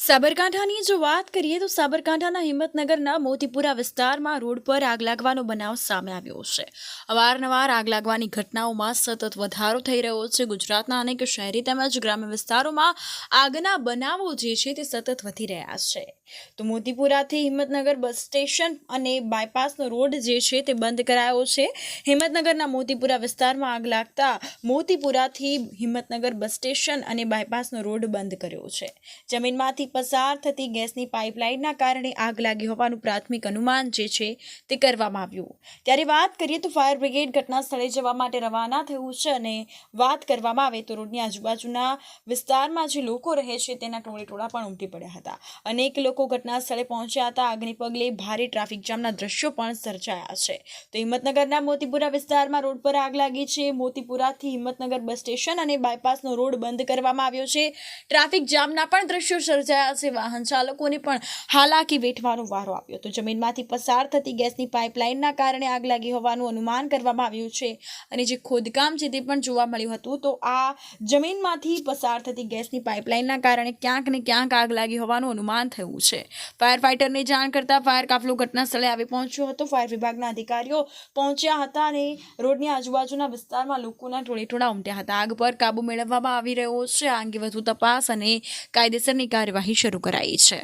સાબરકાંઠાની જો વાત કરીએ તો સાબરકાંઠાના હિંમતનગરના મોતીપુરા વિસ્તારમાં રોડ પર આગ લાગવાનો બનાવ સામે આવ્યો છે। અવારનવાર આગ લાગવાની ઘટનાઓમાં સતત વધારો થઈ રહ્યો છે। ગુજરાતના અનેક શહેરી તેમજ ગ્રામ્ય વિસ્તારોમાં આગના બનાવો જે છે તે સતત વધી રહ્યા છે। તો મોતીપુરાથી હિંમતનગર બસ સ્ટેશન અને બાયપાસનો રોડ જે છે તે બંધ કરાયો છે। હિંમતનગરના મોતીપુરા વિસ્તારમાં આગ લાગતા મોતીપુરાથી હિંમતનગર બસ સ્ટેશન અને બાયપાસનો રોડ બંધ કર્યો છે। જમીનમાંથી પસાર થતી ગેસની પાઇપલાઇનના કારણે આગ લાગી હોવાનું પ્રાથમિક અનુમાન જે છે તે કરવામાં આવ્યું। ત્યારે વાત કરીએ તો ફાયર બ્રિગેડ ઘટના સ્થળે જવા માટે રવાના થયું છે અને વાત કરવામાં આવે તો રોડની આજુબાજુના વિસ્તારમાં જે લોકો રહે છે તેના ટોળેટોળા પણ ઉમટી પડ્યા હતા। અનેક લોકો ઘટના સ્થળે પહોંચ્યા હતા। આગને પગલે ભારે ટ્રાફિક જામના દ્રશ્યો પણ સર્જાયા છે। તો હિંમતનગરના મોતીપુરા વિસ્તારમાં રોડ પર આગ લાગી છે। મોતીપુરાથી હિંમતનગર બસ સ્ટેશન અને બાયપાસનો રોડ બંધ કરવામાં આવ્યો છે। ટ્રાફિક જામના પણ દ્રશ્યો સર્જાયા છે। વાહન ચાલકોને પણ હાલાકી વેઠવાનો વારો આવ્યો। તો જમીનમાંથી પસાર થતી ગેસની પાઇપલાઇનના કારણે આગ લાગી હોવાનું અનુમાન કરવામાં આવ્યું છે અને જે ખોદકામ છે તે પણ જોવા મળ્યું હતું। તો આ જમીનમાંથી પસાર થતી ગેસની પાઇપલાઇનના કારણે ક્યાંક ને ક્યાંક આગ લાગી હોવાનું અનુમાન થયું છે। ફાયર ફાઇટરને જાણ કરતા ફાયર કાફલો ઘટના સ્થળે આવી પહોંચ્યો હતો। ફાયર વિભાગના અધિકારીઓ પહોંચ્યા હતા અને રોડની આજુબાજુના વિસ્તારમાં લોકોના ટોળેટોળા ઉમટ્યા હતા। આગ પર કાબુ મેળવવામાં આવી રહ્યો છે। આ અંગે વધુ તપાસ અને કાયદેસરની કાર્યવાહી શરૂ કરાઈ છે।